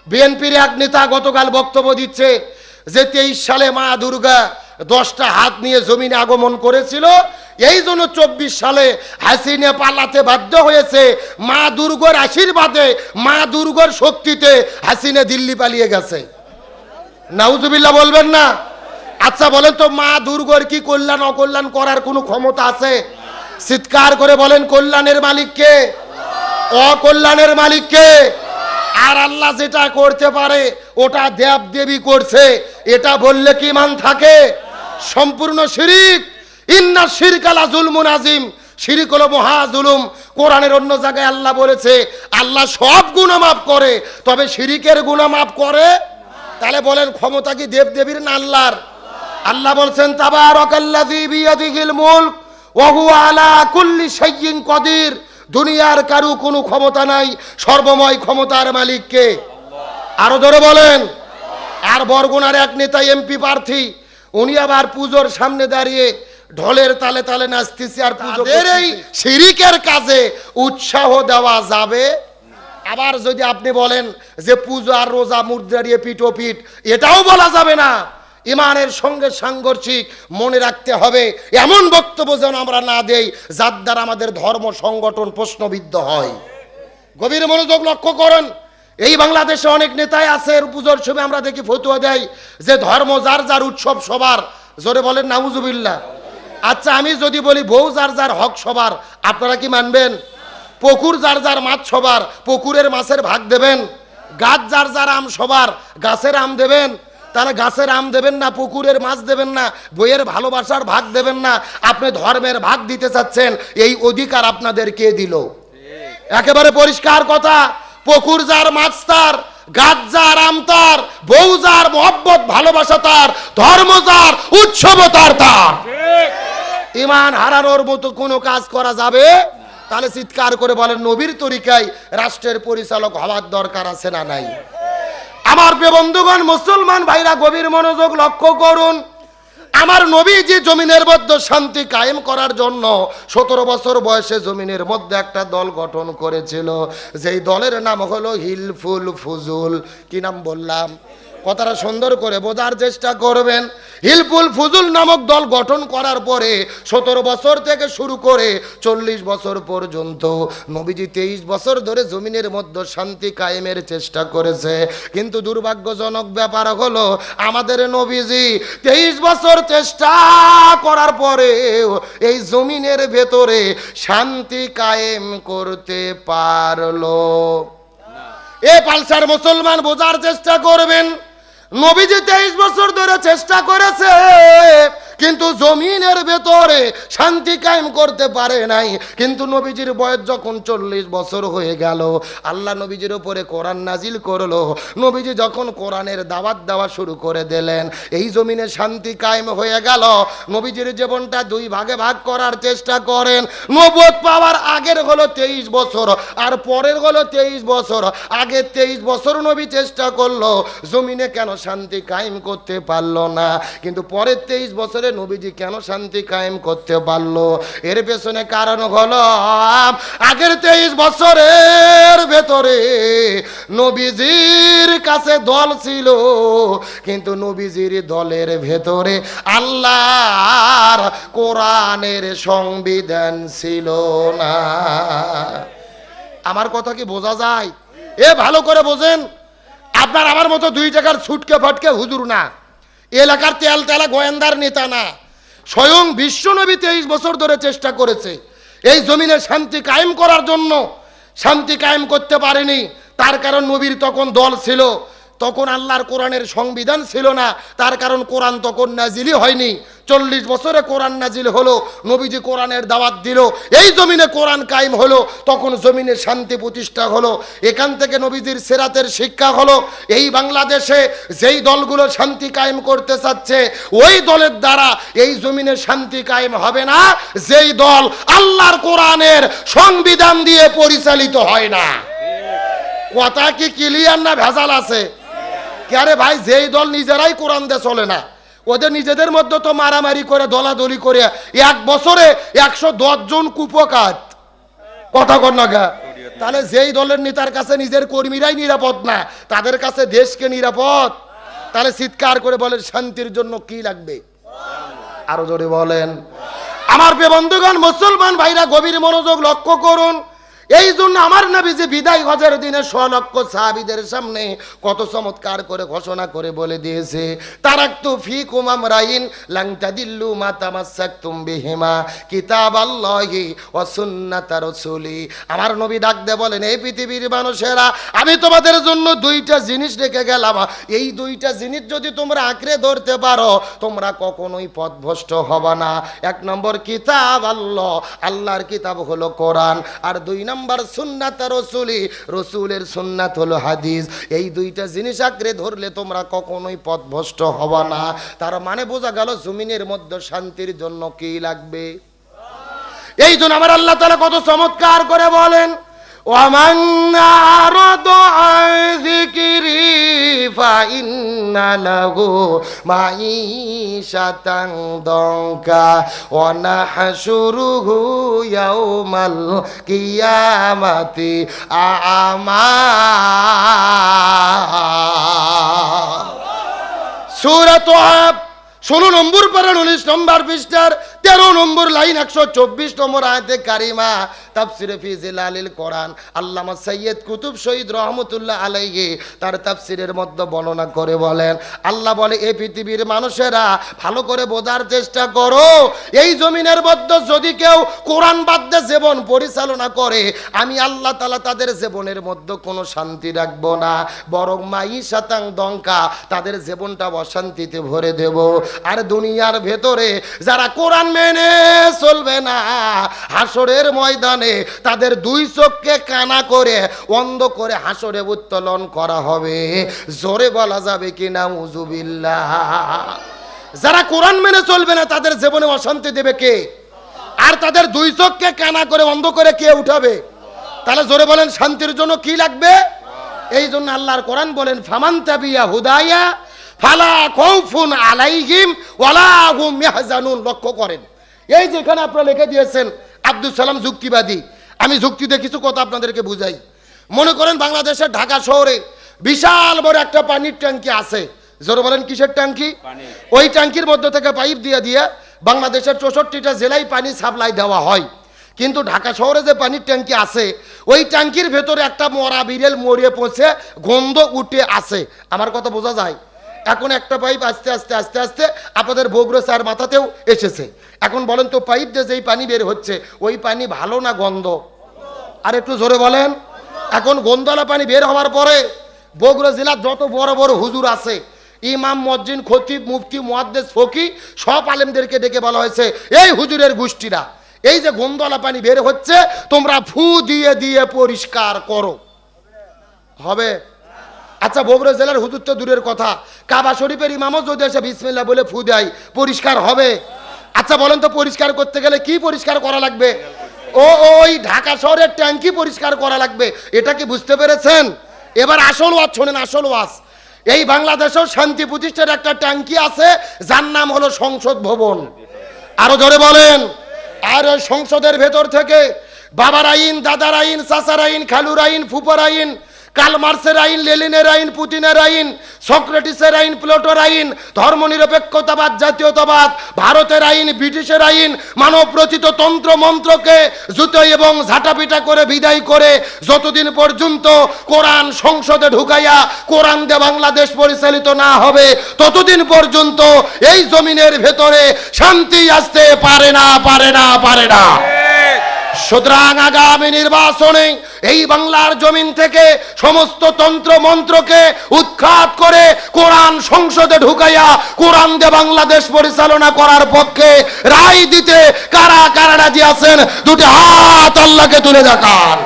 বিএনপির এক নেতা গতকাল বক্তব্য দিচ্ছে যে 23 সালে মা দুর্গা 10টা হাত নিয়ে জমিনে আগমন করেছিল, এই জন্য 24 সালে হাসিনা পালাতে বাধ্য হয়েছে। মা দুর্গার আশীর্বাদে, মা দুর্গার শক্তিতে হাসিনা দিল্লি পালিয়ে গেছে। নাউজুবিল্লাহ বলবেন না? আচ্ছা বলেন তো, মা দুর্গার কি কল্যাণ অকল্যাণ করার কোনো ক্ষমতা আছে? চিৎকার করে বলেন, কল্যাণের মালিক কে? অকল্যাণের মালিক কে? আর আল্লাহ যেটা করতে পারে ওটা দেব দেবী করছে, এটা বললে কি মান থাকে? সম্পূর্ণ শিরিক। ইন্না শিরকা লা যুলমুন আযীম, শিরিক হলো মহা জুলুম। কোরআনের অন্য জায়গায় আল্লাহ বলেছে আল্লাহ সব গুনাহ মাফ করে, তবে শিরিকের গুনাহ মাফ করে। তাহলে বলেন ক্ষমতা কি দেব দেবীর না আল্লাহর? আল্লাহ বলছেন তাবারাকাল্লাযী বিয়াদিহিল মুলক ওয়া হুয়া আলা কুল্লি শাইইন কাদির। দুনিয়ার কারো কোনো ক্ষমতা নাই, সর্বময় ক্ষমতার মালিক কে? আরো ধরে বলেন। আর বরগুনার এক নেতা এমপি প্রার্থী, উনি আবার পূজোর সামনে দাঁড়িয়ে ঢোলের তালে তালে নাচতেছে আর পূজোদের এই শিরিকের কাজে উৎসাহ দেওয়া যাবে? আবার যদি আপনি বলেন যে পূজা আর রোজা মুদ্রা দিয়ে পিঠোপিঠ, এটাও বলা যাবে না। ইমানের সঙ্গে সাংঘর্ষিক। মনে রাখতে হবে এমন বক্তব্য যেন আমরা না দেই যার দ্বারা আমাদের ধর্ম সংগঠন প্রশ্নবিদ্ধ হয়। গভীর মনোযোগ লক্ষ্য করেন। এই বাংলাদেশে অনেক নেতাই আছে, পুজোর সময় আমরা দেখি ফতুয়া দেয় যে ধর্ম যার যার উৎসব সবার। জোরে বলেন নাউজুবিল্লাহ। আচ্ছা আমি যদি বলি বউ যার যার হক সবার, আপনারা কি মানবেন? পুকুর যার যার মাছ সবার, পুকুরের মাছের ভাগ দেবেন? গাছ যার যার আম সবার, গাছের আম দেবেন? তাহলে গাছের আম দেবেন না, পুকুরের মাছ দেবেন না, বইয়ের ভালোবাসার ভাগ দেবেন না, আপনি ধর্মের ভাগ দিতে চাচ্ছেন। এই অধিকার আপনাদের কে দিল? একেবারে পরিষ্কার কথা। পুকুর যার মাছ তার, গাছ যার আম তার, বউ যার মহব্বত ভালোবাসা তার, ধর্ম যার উৎসব তার। ইমান হারানোর মতো কোনো কাজ করা যাবে? তাহলে চিৎকার করে বলেন নবীর তরিকায় রাষ্ট্রের পরিচালক হওয়ার দরকার আছে না নাই? আমার প্রিয় বন্ধুগণ, মুসলমান ভাইরা গভীর মনোযোগ লক্ষ্য করুন। আমার নবী যে জমিনের মধ্যে শান্তি কায়েম করার জন্য 17 বছর বয়সে জমিনের মধ্যে একটা দল গঠন করেছিল, যেই দলের নাম হলো হিলফুল ফুজুল। কি নাম বললাম? কথাটা সুন্দর করে বোঝার চেষ্টা করবেন। হিলফুল ফুজুল নামক দল গঠন করার পরে 17 বছর থেকে শুরু করে 40 বছর পর্যন্ত নবীজি 23 বছর ধরে জমিনের মধ্যে শান্তি কায়েমের চেষ্টা করেছে। কিন্তু দুর্ভাগ্যজনক ব্যাপার হলো আমাদের নবীজি 23 বছর চেষ্টা করার পরে এই জমিনের ভেতরে শান্তি কায়েম করতে পারলো। এ পালসার মুসলমান বোঝার চেষ্টা করবেন। নবীজি 23 বছর ধরে চেষ্টা করেছে, কিন্তু জমিনের ভেতরে শান্তি কায়েম করতে পারে নাই। কিন্তু নবীজির বয়স যখন 40 বছর হয়ে গেল, আল্লাহ নবীজির উপরে কোরআন নাজিল করলো। নবীজি যখন কোরআনের দাওয়াত দেওয়া শুরু করে দিলেন, এই জমিনে শান্তি কায়েম হয়ে গেল। নবীজির জীবনটা 2 ভাগে ভাগ করার চেষ্টা করেন। নবুয়ত পাওয়ার আগের হলো 23 বছর, আর পরের হলো 23 বছর। আগে 23 বছর নবী চেষ্টা করলো, জমিনে কেন শান্তি কায়েম করতে পারলো না? কিন্তু পরের 23 বছরে নবীজি কেন শান্তি কায়েম করতে পারলো? এর পেছনে কারণ হলো আগের 23 বছরের ভেতরে নবীজির কাছে দল ছিল, কিন্তু নবীজির দলের ভেতরে আল্লাহর কোরআনের সংবিধান ছিল না। আমার কথা কি বোঝা যায়? এ ভালো করে বোঝেন। আপনার আমার মতো 2 টাকার ছুটকে ফাটকে হুজুর না, এলাকার তেল তেলা গোয়েন্দার নেতা না। স্বয়ং বিশ্বনবী 23 বছর ধরে চেষ্টা করেছে এই জমিনে শান্তি কায়েম করার জন্য, শান্তি কায়েম করতে পারেনি। তার কারণ নবীর তখন দল ছিল, তখন আল্লাহর কোরআনের সংবিধান ছিল না। তার কারণ কোরআন তখন নাজিলই হয়নি। 40 বছরে কোরআন নাজিল হলো, নবীজি কোরআনের দাওয়াত দিল, এই জমিনে কোরআন কায়েম হলো, তখন জমিনে শান্তি প্রতিষ্ঠা হলো। এখান থেকে নবীজির সিরাতের শিক্ষা হলো এই বাংলাদেশে যেই দলগুলো শান্তি কায়েম করতে চাচ্ছে, ওই দলের দ্বারা এই জমিনে শান্তি কায়েম হবে না যেই দল আল্লাহর কোরআনের সংবিধান দিয়ে পরিচালিত হয় না। কথা কি ক্লিয়ার না ভেজাল আছে? আরে ভাই, যেই দল নিজেরাই কোরআন দিয়ে চলে না, ওদের নিজেদের মধ্যে তো মারামারি করে দলাদলি করে 1 বছরে 110 জন কুপকাত। কথা কর না গা, তাহলে যেই দলের নেতার কাছে নিজের কর্মীরাই নিরাপদ না, তাদের কাছে দেশকে নিরাপদ? তাহলে চিৎকার করে বলেন শান্তির জন্য কি লাগবে? আরো জোরে বলেন। আমার প্রিয় বন্ধুগণ, মুসলমান ভাইরা গভীর মনোযোগ লক্ষ্য করুন। এই জন্য আমার নবী যে বিদায় হজের দিনে 100 লক্ষ সাহাবীদের সামনে কত চমৎকার করে ঘোষণা করে বলে দিয়েছে, তারাকতু ফিকুম আমরাইন লান তাদিল্লু মা তামাসসাকতুম বিহিমা কিতাবাল্লাহি ওয়া সুন্নাতা রাসূলি। আমার নবী ডাক দিয়ে বলেন, এই পৃথিবীর মানুষেরা, আমি তোমাদের জন্য দুইটা জিনিস রেখে গেলাম, এই দুইটা জিনিস যদি তোমরা আঁকড়ে ধরতে পারো তোমরা কখনোই পথভ্রষ্ট হবে না। এক নম্বর কিতাব আল্লাহ, আল্লাহর কিতাব হলো কোরআন, আর দুই নম্বর সুন্নাত রাসূলি, রাসূলের সুন্নাত হলো হাদিস। এই দুইটা জিনিস আঁকড়ে ধরলে তোমরা কখনোই পথভ্রষ্ট হবে না। তার মানে বোঝা গেল জমিনের মধ্যে শান্তির জন্য কি লাগবে? এই জন্য আমার আল্লাহ তাআলা কত চমৎকার করে বলেন, ওয়ামান আরাদা আন যিকরি ফাইন্না লাহু মাঈশাতান দানকা ওয়া নাহশুরুহু ইয়াওমাল কিয়ামাতি আ'মা। সূরা তাহা 16 নম্বর পারা 19 নম্বর পৃষ্ঠার 13 নম্বর লাইন 124 নম্বর আয়াতে কারিমা, তাফসিরে ফি জিলালিল কোরআন, আল্লামা সৈয়দ কুতুব শহীদ রহমতুল্লাহ আলাইহি তার তাফসিরের মধ্যে বর্ণনা করে বলেন, আল্লাহ বলে, এই পৃথিবীর মানুষেরা ভালো করে বোঝার চেষ্টা করো, এই জমিনের মধ্যে যদি কেউ কোরআন বাদ দিয়ে জীবন পরিচালনা করে, আমি আল্লাহ তাআলা তাদের জীবনের মধ্যে কোনো শান্তি রাখবো না, বরং মাঈশাতান দঙ্কা, তাদের জীবনটা অশান্তিতে ভরে দেব। আর দুনিয়ার ভেতরে যারা কোরআন মেনে চলবে না, হাসরের ময়দানে তাদের দুই চোখকে কানা করে অন্ধ করে হাসরে উত্তোলন করা হবে। জোরে বলা যাবে কি নাউজুবিল্লাহ। যারা কোরআন মেনে চলবে না তাদের জীবনে অশান্তি দেবে কে? আর তাদের দুই চোখকে কানা করে অন্ধ করে কে উঠাবে? তাহলে জোরে বলেন শান্তির জন্য কি লাগবে? এই জন্য আল্লাহর কোরআন বলেন, ফামান তাবিয়া হুদায়া ফালা খাউফুন আলাইহিম ওয়ালা হুম ইয়াহজানুন। লক্ষ্য করেন, এই যেখানে আপনারা লিখে দিয়েছেন আব্দুল সালাম যুক্তিবাদী, আমি যুক্তিতে কিছু কথা আপনাদেরকে বুঝাই। মনে করেন বাংলাদেশের ঢাকা শহরে বিশাল বড় একটা পানির ট্যাঙ্কি আছে। জোরে বলেন কিসের ট্যাঙ্কি? ওই ট্যাঙ্কির মধ্যে থেকে পাইপ দিয়ে দিয়ে বাংলাদেশের 64টা জেলায় পানি সাপ্লাই দেওয়া হয়। কিন্তু ঢাকা শহরে যে পানির ট্যাঙ্কি আছে, ওই ট্যাঙ্কির ভেতরে একটা মরা বিড়েল মরিয়ে পৌঁছে গন্ধ উঠে আছে। আমার কথা বোঝা যায়? এখন একটা পাইপ আস্তে আস্তে আস্তে আস্তে আপনাদের বগুড়া স্যার মাথাতেও এসেছে। এখন বলেন তো, পাইপ দিয়ে যেই পানি বের হচ্ছে ওই পানি ভালো না গন্ধ? আর একটু জোরে বলেন। এখন গন্ধওয়ালা পানি বের হওয়ার পরে বগুড়া জেলার যত বড় বড় হুজুর আছে, ইমাম, মজ্জিন, খতিব, মুফতি, মুহাদ্দিস, ফকি, সব আলেমদেরকে ডেকে বলা হয়েছে, এই হুজুরের গোষ্ঠীরা, এই যে গন্ধওয়ালা পানি বের হচ্ছে তোমরা ফু দিয়ে দিয়ে পরিষ্কার করো। হবে? আচ্ছা, বগুড়া জেলার হুজুর তো দূরের কথা, কাবা শরীফের ইমামও যদি এসে বিসমিল্লাহ বলে ফু দেয়, পরিষ্কার হবে? আচ্ছা বলেন তো, পরিষ্কার করতে গেলে কি পরিষ্কার করা লাগবে? ওই ঢাকা শহরের ট্যাঙ্কি পরিষ্কার করা লাগবে। এটা কি বুঝতে পেরেছেন? এবার আসল ওয়াজ শোনেন, আসল ওয়াজ। এই বাংলাদেশেও শান্তি প্রতিষ্ঠার একটা ট্যাঙ্কি আছে, যার নাম হলো সংসদ ভবন। আরো জোরে বলেন। আর ওই সংসদের ভেতর থেকে বাবার আইন, দাদার আইন, চাচার আইন, খালুর আইন, ফুপার আইন, কার্ল মার্ক্সের আইন, লেনিনের আইন, পুতিনের আইন, সক্রেটিসের আইন, প্লেটোর আইন, ধর্মনিরপেক্ষতাবাদ, জাতীয়তাবাদ, ভারতের আইন, ব্রিটিশের আইন, মানব রচিত তন্ত্র মন্ত্রকে জুতো এবং ঝাঁটাপিটা করে বিদায় করে যতদিন পর্যন্ত কোরআন সংসদে ঢুকাইয়া কোরআন দিয়ে বাংলাদেশ পরিচালিত না হবে, ততদিন পর্যন্ত এই জমিনের ভেতরে শান্তি আসতে পারে না, পারে না, পারে না। সুতরাং আগামী নির্বাচনে এই বাংলার জমিন থেকে সমস্ত তন্ত্র মন্ত্রকে উৎখাত করে কোরআন সংসদে ঢুকাইয়া কোরআন দিয়ে বাংলাদেশ পরিচালনা করার পক্ষে রায় দিতে কারা কারা রাজি আছেন? দুটি হাত আল্লাহকে তুলে দেখান।